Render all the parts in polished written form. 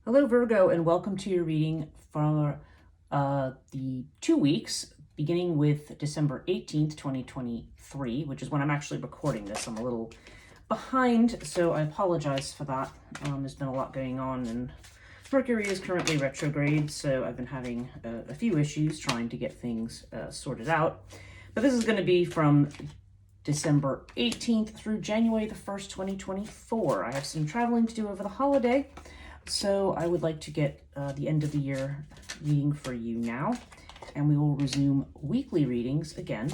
Hello, Virgo, and welcome to your reading for the 2 weeks, beginning with December 18th, 2023, which is when I'm actually recording this. I'm a little behind, so I apologize for that. There's been a lot going on, and Mercury is currently retrograde, so I've been having a few issues trying to get things sorted out. But this is going to be from December 18th through January the 1st, 2024. I have some traveling to do over the holiday, so I would like to get the end of the year reading for you now, and we will resume weekly readings again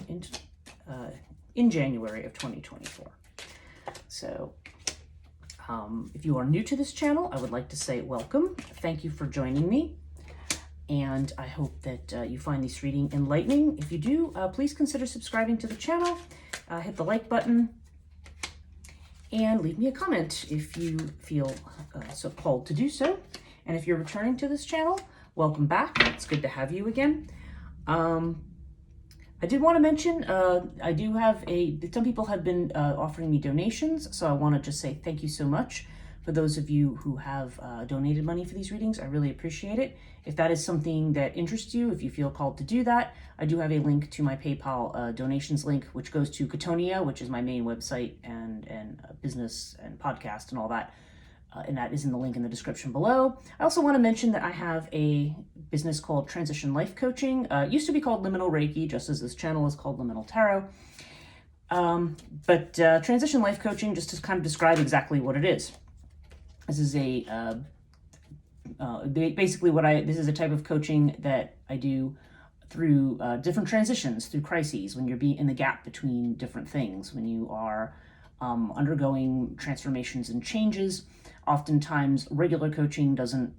in January of 2024. So if you are new to this channel, I would like to say welcome. Thank you for joining me, and I hope that you find this reading enlightening. If you do, please consider subscribing to the channel, hit the like button, and leave me a comment if you feel so called to do so. And if you're returning to this channel, welcome back. It's good to have you again. I did want to mention, I do have some people have been offering me donations, so I want to just say thank you so much for those of you who have donated money for these readings. I really appreciate it. If that is something that interests you, if you feel called to do that, I do have a link to my PayPal donations link, which goes to Chthonia, which is my main website and business and podcast and all that. And that is in the link in the description below. I also want to mention that I have a business called Transition Life Coaching. It used to be called Liminal Reiki, just as this channel is called Liminal Tarot. But Transition Life Coaching, just to kind of describe exactly what it is. This is basically this is a type of coaching that I do through different transitions, through crises, when you're in the gap between different things, when you are undergoing transformations and changes. Oftentimes, regular coaching doesn't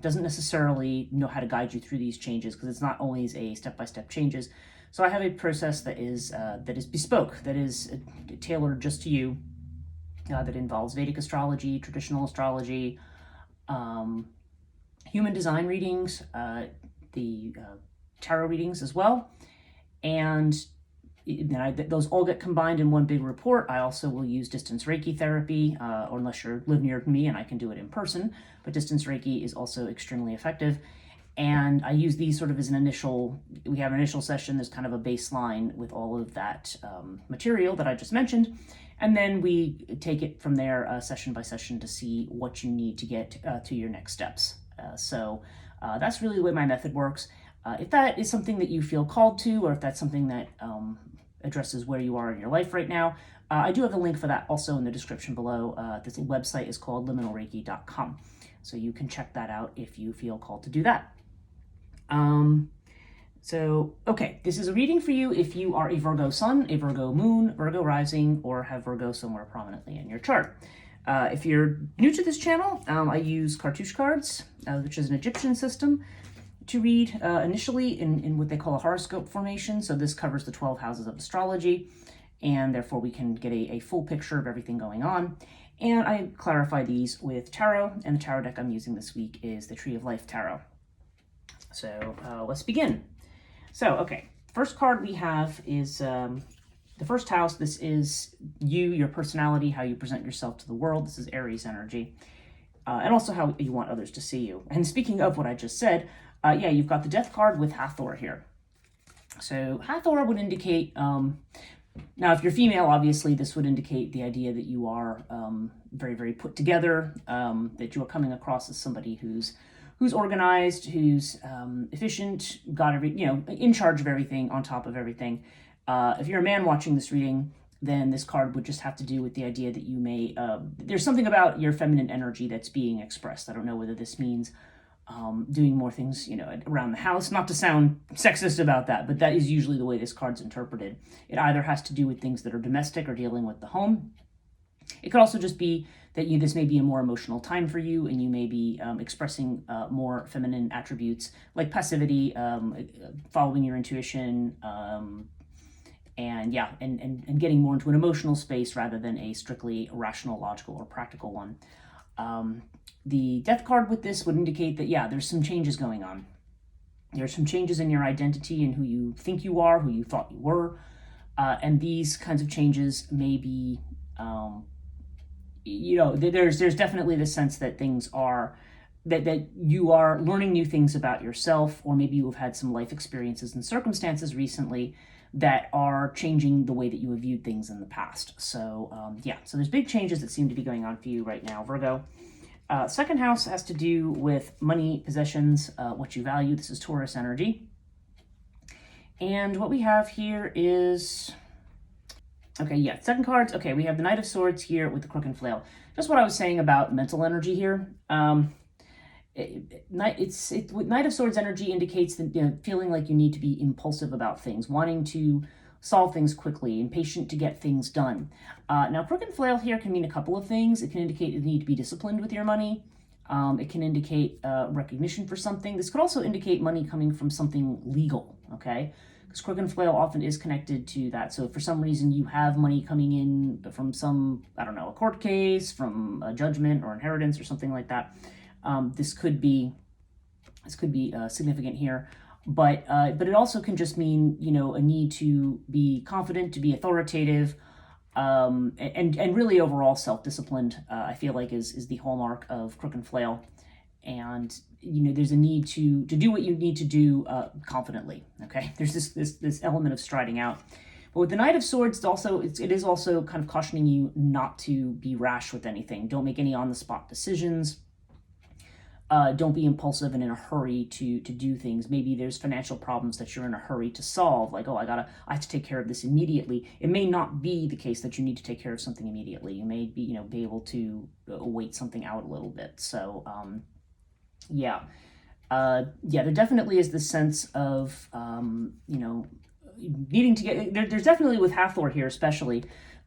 necessarily know how to guide you through these changes, because it's not always a step-by-step changes. So I have a process that is bespoke, that is tailored just to you, that involves Vedic astrology, traditional astrology, human design readings, the tarot readings as well, and those all get combined in one big report. I also will use distance Reiki therapy, or unless you live near me and I can do it in person, but distance Reiki is also extremely effective. And I use these sort of as we have an initial session. There's kind of a baseline with all of that material that I just mentioned. And then we take it from there session by session to see what you need to get to your next steps. So that's really the way my method works. If that is something that you feel called to, or if that's something that addresses where you are in your life right now, I do have a link for that also in the description below. This website is called liminalreiki.com. So you can check that out if you feel called to do that. Okay, this is a reading for you if you are a Virgo sun, a Virgo moon, Virgo rising, or have Virgo somewhere prominently in your chart. If you're new to this channel, I use cartouche cards, which is an Egyptian system, to read initially in what they call a horoscope formation. So this covers the 12 houses of astrology, and therefore we can get a full picture of everything going on. And I clarify these with tarot, and the tarot deck I'm using this week is the Tree of Life Tarot. So let's begin. So, okay, first card we have is the first house. This is you, your personality, how you present yourself to the world. This is Aries energy, and also how you want others to see you. And speaking of what I just said, yeah, you've got the Death card with Hathor here. So Hathor would indicate, now if you're female, obviously this would indicate the idea that you are very, very put together, that you are coming across as somebody who's organized, who's efficient, in charge of everything, on top of everything. If you're a man watching this reading, then this card would just have to do with the idea that you may, there's something about your feminine energy that's being expressed. I don't know whether this means doing more things, around the house. Not to sound sexist about that, but that is usually the way this card's interpreted. It either has to do with things that are domestic or dealing with the home. It could also just be that this may be a more emotional time for you, and you may be expressing more feminine attributes like passivity, following your intuition, and getting more into an emotional space rather than a strictly rational, logical, or practical one. The Death card with this would indicate that, yeah, there's some changes going on. There's some changes in your identity and who you think you are, who you thought you were, and these kinds of changes may be there's definitely the sense that things are that you are learning new things about yourself, or maybe you have had some life experiences and circumstances recently that are changing the way that you have viewed things in the past. So yeah, so there's big changes that seem to be going on for you right now, Virgo. Second house has to do with money, possessions, what you value. This is Taurus energy. And what we have here is, okay, yeah, second cards. Okay, we have the Knight of Swords here with the Crook and Flail. Just what I was saying about mental energy here. Knight of Swords energy indicates that, feeling like you need to be impulsive about things, wanting to solve things quickly, impatient to get things done. Now, Crook and Flail here can mean a couple of things. It can indicate you need to be disciplined with your money. It can indicate recognition for something. This could also indicate money coming from something legal, okay? Because Crook and Flail often is connected to that. So if for some reason you have money coming in from some, I don't know, a court case, from a judgment or inheritance or something like that, this could be significant here. But it also can just mean, a need to be confident, to be authoritative, and really overall self-disciplined, I feel like is the hallmark of Crook and Flail. And there's a need to do what you need to do confidently. Okay, there's this element of striding out. But with the Knight of Swords, it is also kind of cautioning you not to be rash with anything. Don't make any on-the-spot decisions. Don't be impulsive and in a hurry to do things. Maybe there's financial problems that you're in a hurry to solve, like, I have to take care of this immediately. It may not be the case that you need to take care of something immediately. You may be able to wait something out a little bit. So yeah, there definitely is this sense of needing to get there's definitely, with Hathor here especially,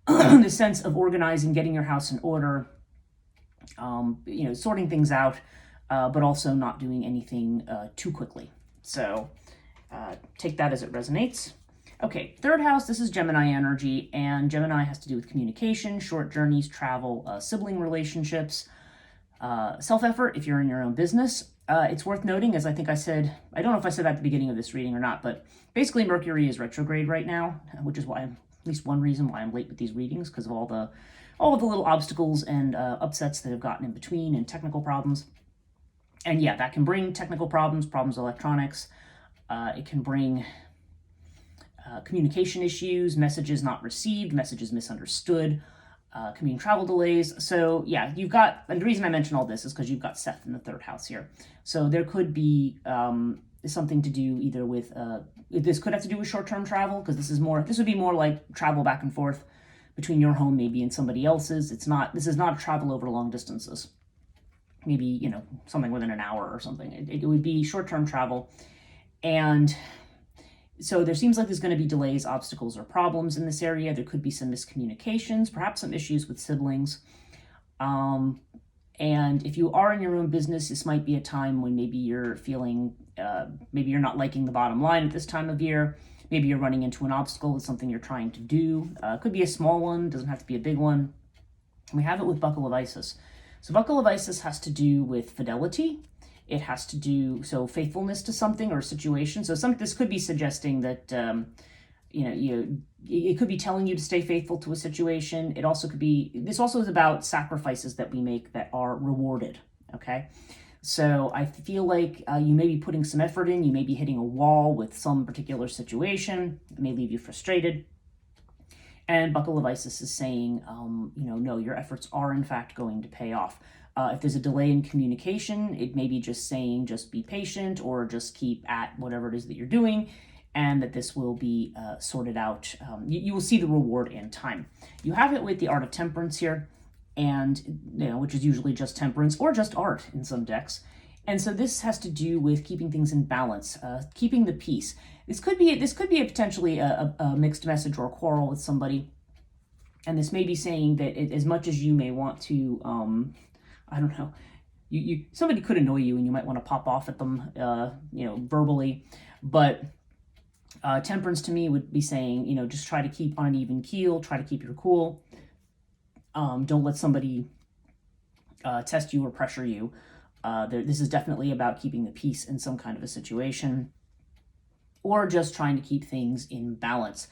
the sense of organizing, getting your house in order, sorting things out. But also not doing anything too quickly. So take that as it resonates. Okay, third house, this is Gemini energy, and Gemini has to do with communication, short journeys, travel, sibling relationships, self-effort if you're in your own business. It's worth noting, as I think I said, I don't know if I said that at the beginning of this reading or not, but basically Mercury is retrograde right now, which is why at least one reason why I'm late with these readings, because of all the little obstacles and upsets that have gotten in between and technical problems. And yeah, that can bring technical problems with electronics. It can bring communication issues, messages not received, messages misunderstood, can mean travel delays. So yeah, and the reason I mention all this is because you've got Seth in the third house here. So there could be something to do either with, this could have to do with short-term travel, because this would be more like travel back and forth between your home maybe and somebody else's. This is not travel over long distances. Maybe, something within an hour or something. It would be short-term travel. And so there seems like there's going to be delays, obstacles, or problems in this area. There could be some miscommunications, perhaps some issues with siblings. And if you are in your own business, this might be a time when maybe you're feeling, maybe you're not liking the bottom line at this time of year. Maybe you're running into an obstacle with something you're trying to do. It could be a small one, doesn't have to be a big one. And we have it with Buckle of Isis. So Buckle of Isis has to do with fidelity. It has to do, faithfulness to something or a situation. So this could be suggesting that, it could be telling you to stay faithful to a situation. This also is about sacrifices that we make that are rewarded, okay? So I feel like you may be putting some effort in. You may be hitting a wall with some particular situation. It may leave you frustrated. And Buckle of Isis is saying, no, your efforts are in fact going to pay off. If there's a delay in communication, it may be just saying, just be patient, or just keep at whatever it is that you're doing, and that this will be sorted out. You will see the reward in time. You have it with the Art of Temperance here, and which is usually just temperance or just art in some decks. And so this has to do with keeping things in balance, keeping the peace. This could be potentially a mixed message or a quarrel with somebody. And this may be saying that as much as you may want to, I don't know, somebody could annoy you and you might want to pop off at them, verbally. But temperance to me would be saying, just try to keep on an even keel, try to keep your cool. Don't let somebody test you or pressure you. This is definitely about keeping the peace in some kind of a situation, or just trying to keep things in balance.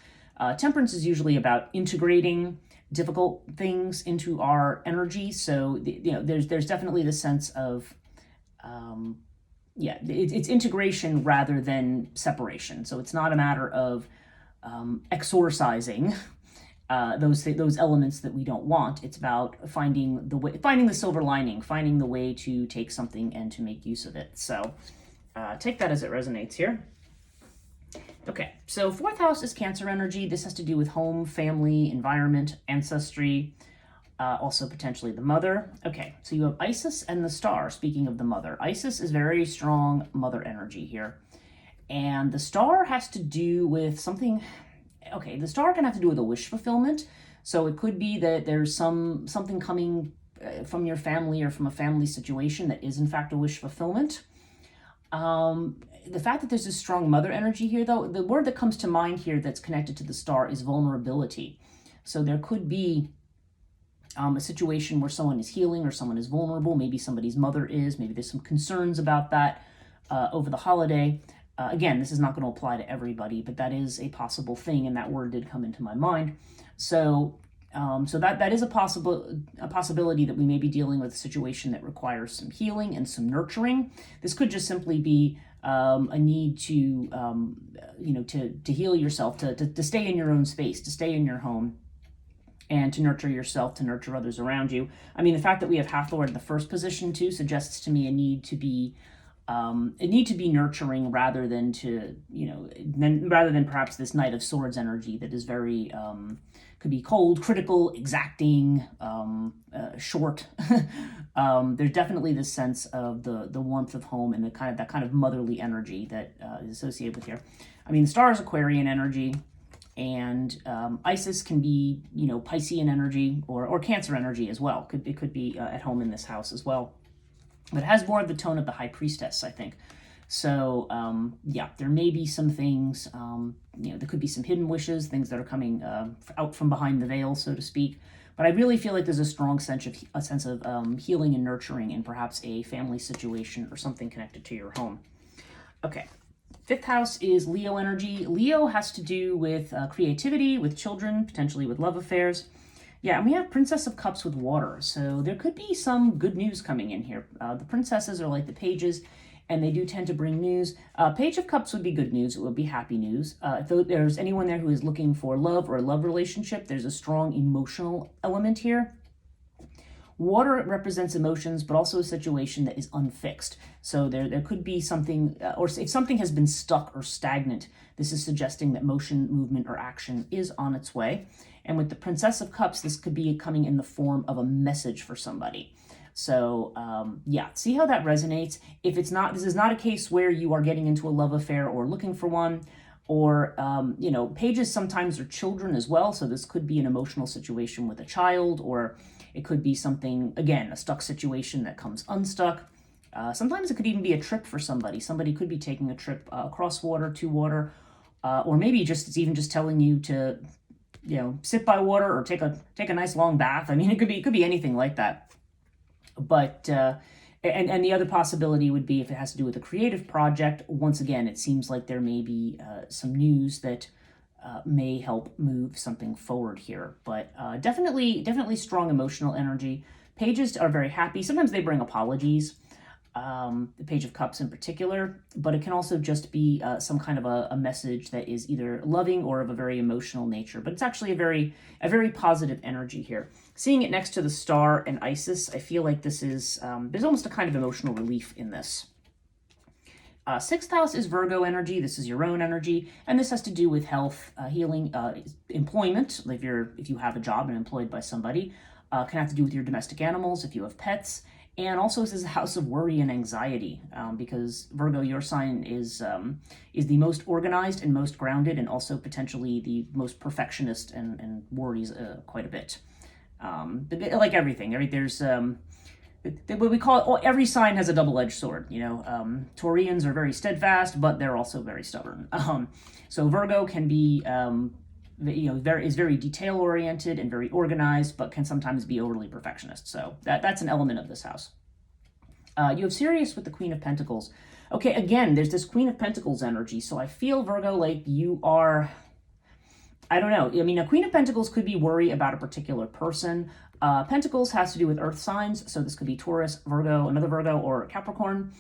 Temperance is usually about integrating difficult things into our energy. So there's definitely the sense of yeah, it's integration rather than separation. So it's not a matter of exorcising those elements that we don't want. It's about finding the silver lining, finding the way to take something and to make use of it. So take that as it resonates here. Okay, so fourth house is Cancer energy. This has to do with home, family, environment, ancestry, also potentially the mother. Okay, so you have Isis and the star. Speaking of the mother, Isis is very strong mother energy here. And the star has to do with something. Okay, the star can have to do with a wish fulfillment. So it could be that there's something coming from your family or from a family situation that is in fact a wish fulfillment. The fact that there's this strong mother energy here, though, the word that comes to mind here that's connected to the star is vulnerability. So there could be a situation where someone is healing or someone is vulnerable. Maybe somebody's mother is. Maybe there's some concerns about that over the holiday. Again, this is not going to apply to everybody, but that is a possible thing, and that word did come into my mind. So, that is a possibility that we may be dealing with a situation that requires some healing and some nurturing. This could just simply be a need to, to heal yourself, to stay in your own space, to stay in your home, and to nurture yourself, to nurture others around you. I mean, the fact that we have Hathor in the first position too suggests to me a need to be nurturing rather than perhaps this Knight of Swords energy that is very could be cold, critical, exacting, short. There's definitely this sense of the warmth of home and that kind of motherly energy that is associated with here. I mean, the star is Aquarian energy, and Isis can be Piscean energy or Cancer energy as well. It could be at home in this house as well. But it has more of the tone of the High Priestess, I think. So, yeah, there may be some things, there could be some hidden wishes, things that are coming out from behind the veil, so to speak. But I really feel like there's a strong sense of healing and nurturing in perhaps a family situation or something connected to your home. Okay, fifth house is Leo energy. Leo has to do with creativity, with children, potentially with love affairs. Yeah, and we have Princess of Cups with water, so there could be some good news coming in here. The princesses are like the pages, and they do tend to bring news. Page of Cups would be good news. It would be happy news. If there's anyone there who is looking for love or a love relationship, there's a strong emotional element here. Water represents emotions, but also a situation that is unfixed. So there could be something, or if something has been stuck or stagnant, this is suggesting that motion, movement, or action is on its way. And with the Princess of Cups, this could be coming in the form of a message for somebody. So, yeah, see how that resonates. If it's not, this is not a case where you are getting into a love affair or looking for one, or, pages sometimes are children as well. So this could be an emotional situation with a child, or it could be something, again, a stuck situation that comes unstuck. Sometimes it could even be a trip for somebody. Somebody could be taking a trip across water, to water, or maybe it's even just telling you to, sit by water or take a nice long bath. I mean, it could be anything like that. But and the other possibility would be if it has to do with a creative project. Once again, it seems like there may be some news that may help move something forward here. But definitely strong emotional energy. Pages are very happy. Sometimes they bring apologies. The Page of Cups in particular, but it can also just be some kind of a message that is either loving or of a very emotional nature. But it's actually a very positive energy here. Seeing it next to the star and Isis, I feel like this is there's almost a kind of emotional relief in this. Sixth house is Virgo energy. This is your own energy, and this has to do with health, healing, employment. If you have a job and employed by somebody, can have to do with your domestic animals if you have pets. And also this is a house of worry and anxiety, because Virgo, your sign is the most organized and most grounded, and also potentially the most perfectionist and worries quite a bit. Like everything, there's what we call every sign has a double-edged sword. Taurians are very steadfast, but they're also very stubborn. So Virgo can be is very detail oriented and very organized, but can sometimes be overly perfectionist. So that's an element of this house. You have Sirius with the Queen of Pentacles. Okay, again, there's this Queen of Pentacles energy. So I feel, Virgo, like you are, I don't know. I mean, a Queen of Pentacles could be worry about a particular person. Pentacles has to do with earth signs, so this could be Taurus, Virgo, another Virgo, or Capricorn.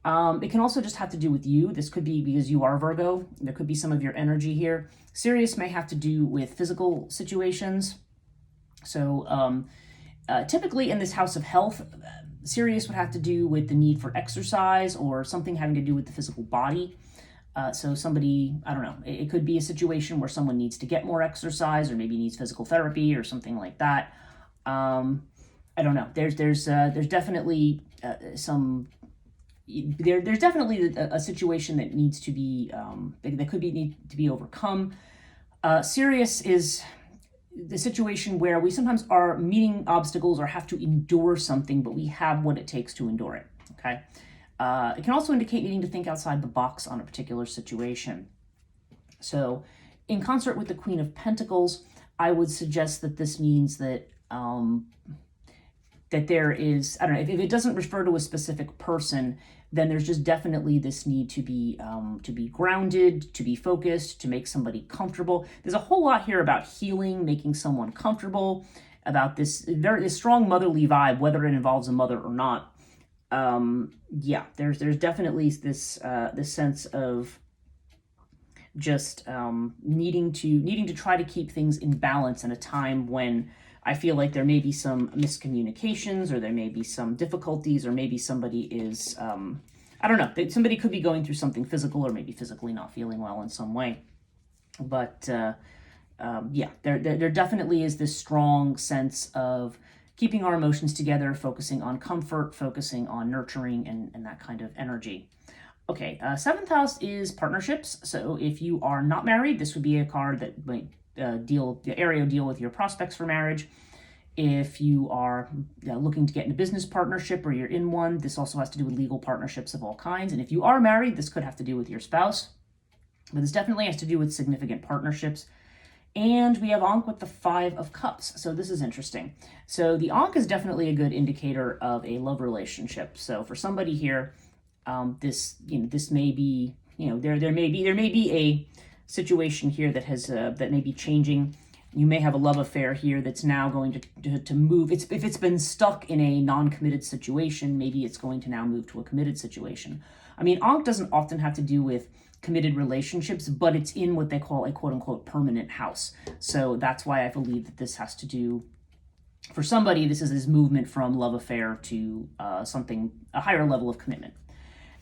It can also just have to do with you. This could be because you are Virgo. There could be some of your energy here. Sirius may have to do with physical situations. So typically in this house of health, Sirius would have to do with the need for exercise or something having to do with the physical body. So somebody, I don't know, it could be a situation where someone needs to get more exercise or maybe needs physical therapy or something like that. I don't know. There's definitely there's definitely a situation that needs to be that could need to be overcome. Sirius is the situation where we sometimes are meeting obstacles or have to endure something, but we have what it takes to endure it. Okay. It can also indicate needing to think outside the box on a particular situation. So, in concert with the Queen of Pentacles, I would suggest that this means that that there is, I don't know, if it doesn't refer to a specific person, then there's just definitely this need to be grounded, to be focused, to make somebody comfortable. There's a whole lot here about healing, making someone comfortable, about this strong motherly vibe, whether it involves a mother or not. Yeah, there's definitely this sense of just needing to try to keep things in balance in a time when I feel like there may be some miscommunications, or there may be some difficulties, or maybe somebody is I don't know, somebody could be going through something physical, or maybe physically not feeling well in some way. But yeah, there definitely is this strong sense of keeping our emotions together, focusing on comfort, focusing on nurturing, and that kind of energy. Okay, seventh house is partnerships. So if you are not married, this would be a card that might deal with your prospects for marriage. If you are looking to get in a business partnership or you're in one, this also has to do with legal partnerships of all kinds. And if you are married, this could have to do with your spouse. But this definitely has to do with significant partnerships. And we have Ankh with the Five of Cups. So this is interesting. So the Ankh is definitely a good indicator of a love relationship. So for somebody here, this may be, there may be a situation here that has that may be changing. You may have a love affair here that's now going to move. If it's been stuck in a non-committed situation, maybe it's going to now move to a committed situation. I mean, Ankh doesn't often have to do with committed relationships, but it's in what they call a quote-unquote permanent house. So that's why I believe that this has to do, for somebody, this is this movement from love affair to a higher level of commitment.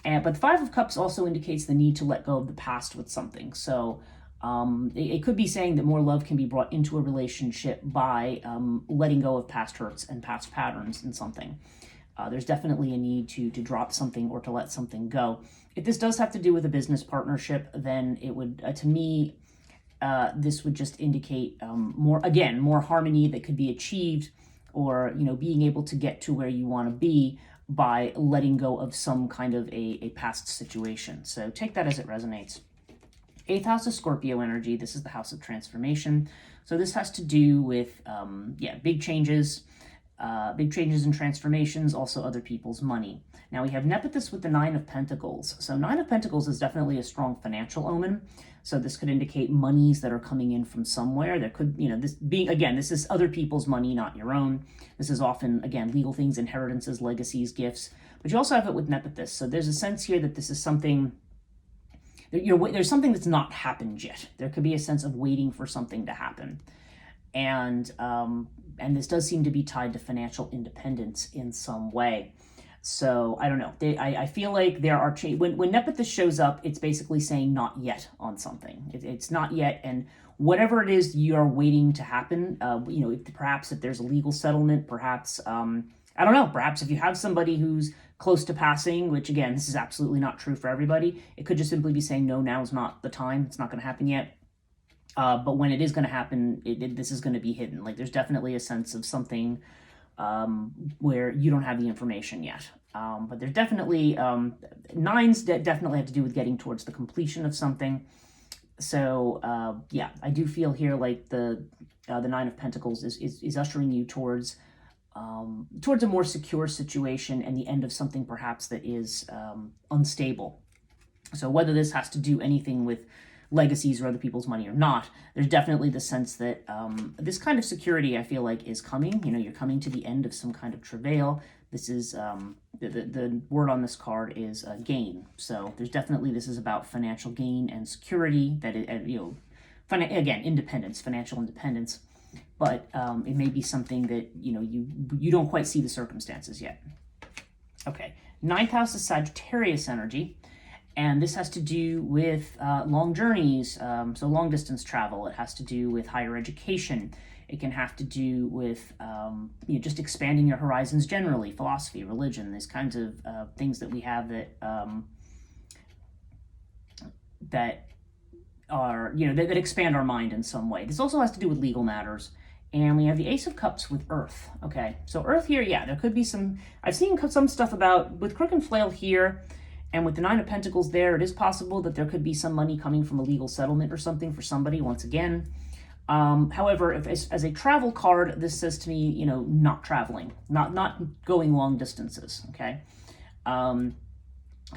But the Five of Cups also indicates the need to let go of the past with something. So it could be saying that more love can be brought into a relationship by letting go of past hurts and past patterns in something. There's definitely a need to drop something or to let something go. If this does have to do with a business partnership, then it would, to me, this would just indicate more harmony that could be achieved, or being able to get to where you want to be by letting go of some kind of a past situation. So take that as it resonates. Eighth house is Scorpio energy. This is the house of transformation. So this has to do with, big changes and transformations, also other people's money. Now we have Nephthys with the Nine of Pentacles. So Nine of Pentacles is definitely a strong financial omen. So this could indicate monies that are coming in from somewhere. There could, this is other people's money, not your own. This is often, again, legal things, inheritances, legacies, gifts. But you also have it with Nephthys. So there's a sense here that this is something, there's something that's not happened yet. There could be a sense of waiting for something to happen. And this does seem to be tied to financial independence in some way. So I don't know. I feel like there are when Nephthys shows up, it's basically saying not yet on something. It's not yet, and whatever it is you are waiting to happen, perhaps if there's a legal settlement, perhaps I don't know. Perhaps if you have somebody who's close to passing, which again, this is absolutely not true for everybody. It could just simply be saying no, now's not the time. It's not going to happen yet. But when it is going to happen, this is going to be hidden. Like there's definitely a sense of something where you don't have the information yet. But there's definitely, nines definitely have to do with getting towards the completion of something. So I do feel here like the Nine of Pentacles is ushering you towards a more secure situation and the end of something perhaps that is unstable. So whether this has to do anything with legacies or other people's money or not. There's definitely the sense that this kind of security, I feel like, is coming. You know, you're coming to the end of some kind of travail. This is, the word on this card is gain. So there's definitely, this is about financial gain and security, that it, you know, again, independence, financial independence. But it may be something that, you know, you don't quite see the circumstances yet. Okay, 9th house is Sagittarius energy. And this has to do with long journeys, so long distance travel. It has to do with higher education. It can have to do with you know, just expanding your horizons generally, philosophy, religion, these kinds of things that we have that that are, you know, that expand our mind in some way. This also has to do with legal matters. And we have the Ace of Cups with Earth. Okay, so Earth here, yeah, there could be some, I've seen some stuff about, with Crook and Flail here, and with the Nine of Pentacles there, it is possible that there could be some money coming from a legal settlement or something for somebody, once again. However, if as a travel card, this says to me, you know, not traveling, not going long distances, okay? Kind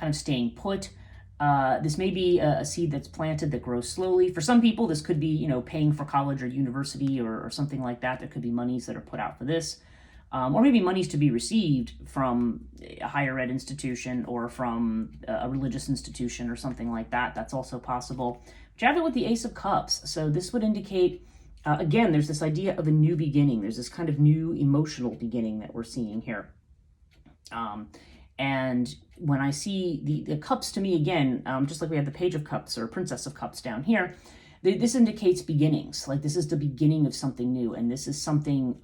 of staying put. This may be a seed that's planted that grows slowly. For some people, this could be, you know, paying for college or university or something like that. There could be monies that are put out for this. Or maybe monies to be received from a higher ed institution or from a religious institution or something like that. That's also possible. But you have it with the Ace of Cups. So this would indicate, again, there's this idea of a new beginning. There's this kind of new emotional beginning that we're seeing here. And when I see the cups, to me, again, just like we have the Page of Cups or Princess of Cups down here, this indicates beginnings. Like, this is the beginning of something new. And this is something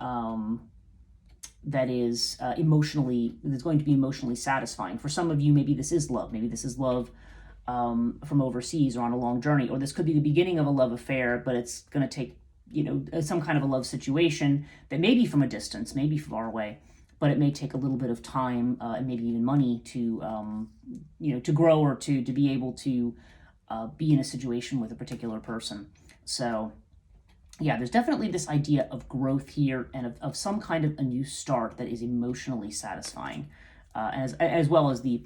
that is that's going to be emotionally satisfying. For some of you, maybe this is love. Maybe this is love from overseas or on a long journey. Or this could be the beginning of a love affair, but it's going to take, you know, some kind of a love situation that may be from a distance, maybe far away, but it may take a little bit of time and maybe even money to, you know, to grow or to be able to be in a situation with a particular person. So yeah, there's definitely this idea of growth here and of some kind of a new start that is emotionally satisfying, as well as the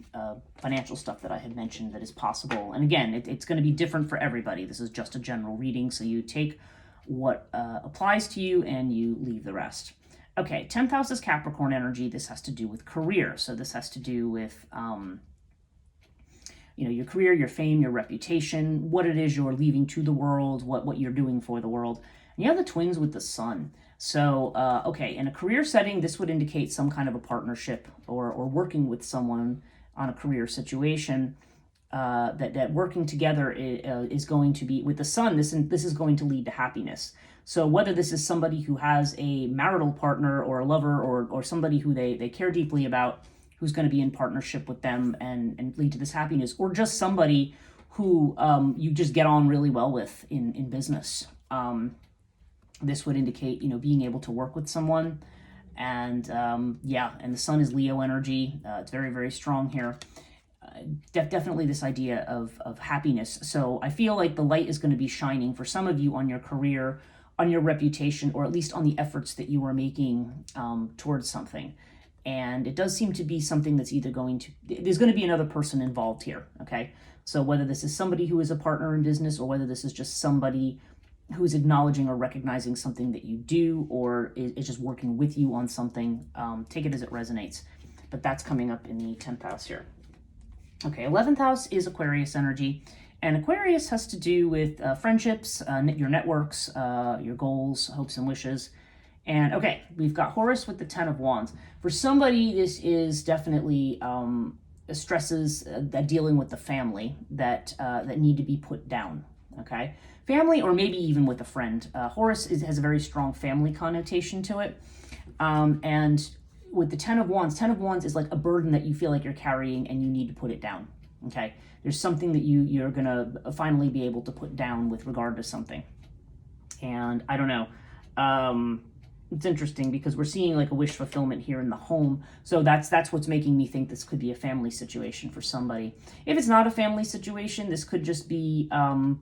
financial stuff that I had mentioned that is possible. And again, it's going to be different for everybody. This is just a general reading, so you take what applies to you and you leave the rest. Okay, 10th house is Capricorn energy. This has to do with career. So this has to do with, you know, your career, your fame, your reputation, what it is you're leaving to the world, what you're doing for the world. And you have the Twins with the Sun. So, okay, in a career setting, this would indicate some kind of a partnership or working with someone on a career situation. That working together is going to be, with the Sun, this is going to lead to happiness. So whether this is somebody who has a marital partner or a lover or somebody who they care deeply about, who's going to be in partnership with them and lead to this happiness, or just somebody who you just get on really well with in business. This would indicate, you know, being able to work with someone. And yeah, and the Sun is Leo energy. It's very, very strong here. Definitely this idea of happiness. So I feel like the light is going to be shining for some of you on your career, on your reputation, or at least on the efforts that you are making towards something. And it does seem to be something that's either there's going to be another person involved here, okay? So whether this is somebody who is a partner in business or whether this is just somebody who is acknowledging or recognizing something that you do or is just working with you on something, take it as it resonates. But that's coming up in the 10th house here. Okay, 11th house is Aquarius energy. And Aquarius has to do with friendships, your networks, your goals, hopes, and wishes. And okay, we've got Horus with the 10 of Wands. For somebody, this is definitely stresses that dealing with the family that need to be put down, okay? Family or maybe even with a friend. Horus has a very strong family connotation to it. And with the 10 of Wands is like a burden that you feel like you're carrying and you need to put it down, okay? There's something that you're going to finally be able to put down with regard to something. And I don't know. It's interesting because we're seeing like a wish fulfillment here in the home. So that's what's making me think this could be a family situation for somebody. If it's not a family situation, this could just be, seeing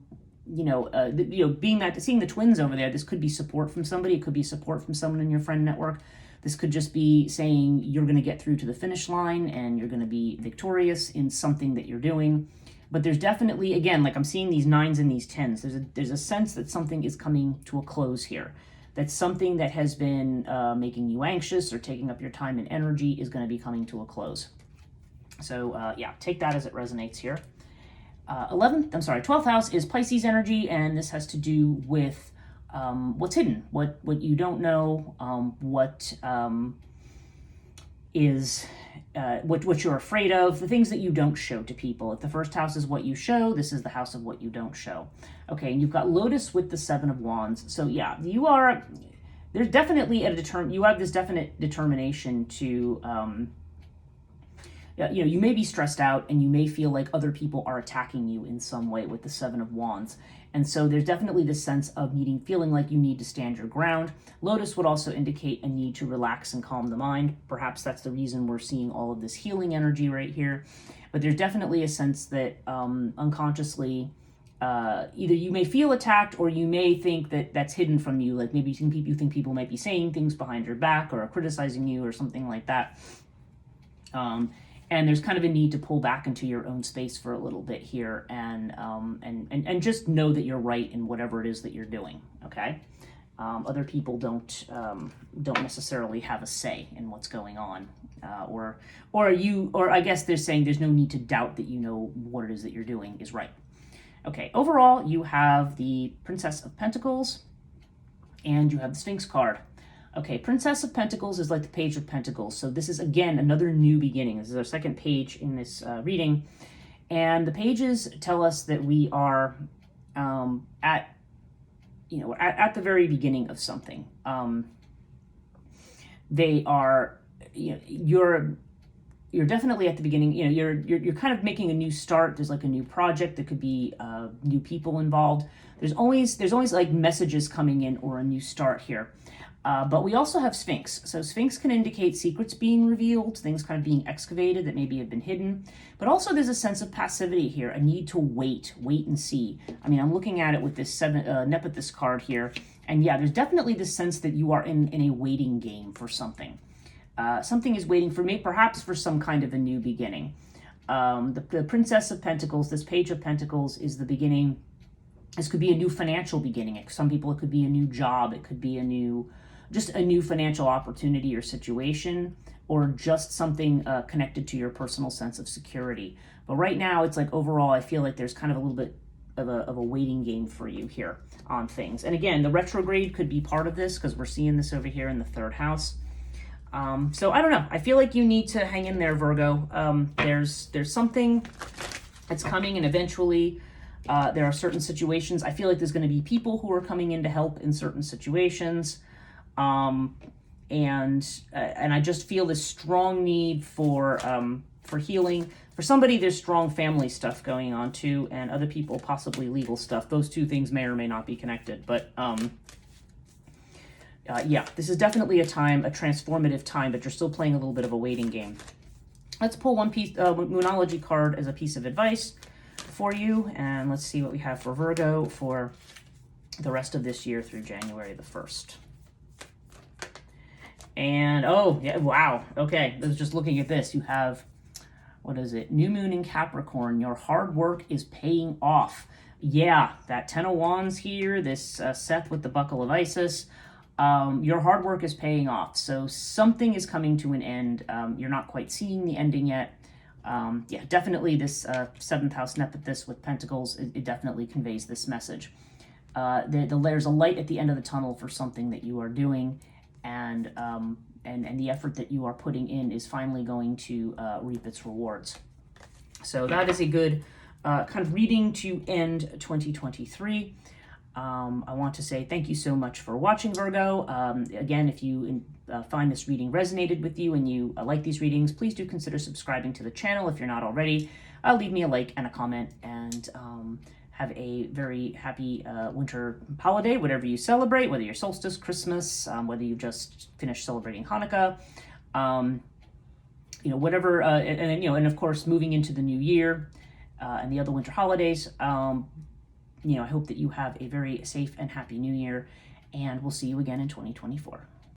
the twins over there, this could be support from somebody. It could be support from someone in your friend network. This could just be saying you're going to get through to the finish line and you're going to be victorious in something that you're doing. But there's definitely, again, like I'm seeing these 9s and these 10s. There's a sense that something is coming to a close here. That something that has been making you anxious or taking up your time and energy is going to be coming to a close. So yeah, take that as it resonates here. 12th house is Pisces energy, and this has to do with what's hidden, what you don't know, what you're afraid of, the things that you don't show to people. If the first house is what you show, this is the house of what you don't show. Okay, and you've got Lotus with the 7 of Wands. So yeah, there's definitely you have this definite determination to, you may be stressed out and you may feel like other people are attacking you in some way with the 7 of Wands. And so there's definitely this sense of feeling like you need to stand your ground. Lotus would also indicate a need to relax and calm the mind. Perhaps that's the reason we're seeing all of this healing energy right here. But there's definitely a sense that unconsciously, either you may feel attacked or you may think that that's hidden from you. Like maybe you think people might be saying things behind your back or criticizing you or something like that. And there's kind of a need to pull back into your own space for a little bit here, and just know that you're right in whatever it is that you're doing. Okay, other people don't necessarily have a say in what's going on, or I guess they're saying there's no need to doubt that you know what it is that you're doing is right. Okay, overall you have the Princess of Pentacles, and you have the Sphinx card. Okay, Princess of Pentacles is like the Page of Pentacles. So this is, again, another new beginning. This is our second page in this reading. And the pages tell us that we are at the very beginning of something. They are, you're definitely at the beginning. You're kind of making a new start. There's like a new project. There could be new people involved. There's always like messages coming in or a new start here. But we also have Sphinx. So Sphinx can indicate secrets being revealed, things kind of being excavated that maybe have been hidden. But also there's a sense of passivity here, a need to wait and see. I mean, I'm looking at it with this Nepenthes card here. And yeah, there's definitely this sense that you are in a waiting game for something. Something is waiting for me, perhaps for some kind of a new beginning. The Princess of Pentacles, this Page of Pentacles, is the beginning. This could be a new financial beginning. Some people, it could be a new job. It could be a new financial opportunity or situation, or just something connected to your personal sense of security. But right now, it's like overall, I feel like there's kind of a little bit of a waiting game for you here on things. And again, the retrograde could be part of this because we're seeing this over here in the 3rd house. So I don't know. I feel like you need to hang in there, Virgo. There's something that's coming, and eventually there are certain situations. I feel like there's going to be people who are coming in to help in certain situations. And I just feel this strong need for healing. For somebody, there's strong family stuff going on too, and other people possibly legal stuff. Those two things may or may not be connected, but yeah, this is definitely a transformative time, but you're still playing a little bit of a waiting game. Let's pull one piece, Moonology card as a piece of advice for you, and let's see what we have for Virgo for the rest of this year through January the 1st. And, oh, yeah, wow. Okay, I was just looking at this. You have, what is it? New Moon in Capricorn. Your hard work is paying off. Yeah, that 10 of Wands here, this Seth with the Buckle of Isis. Your hard work is paying off. So something is coming to an end. You're not quite seeing the ending yet. Yeah, definitely this 7th house Nepenthes with Pentacles, it definitely conveys this message. There's a light at the end of the tunnel for something that you are doing, and the effort that you are putting in is finally going to reap its rewards. So that is a good kind of reading to end 2023. I want to say thank you so much for watching, Virgo. Again, if you find this reading resonated with you and you like these readings, please do consider subscribing to the channel if you're not already. Leave me a like and a comment, and have a very happy winter holiday, whatever you celebrate, whether you're solstice, Christmas, whether you just finished celebrating Hanukkah, whatever, and of course, moving into the new year and the other winter holidays. I hope that you have a very safe and happy new year, and we'll see you again in 2024.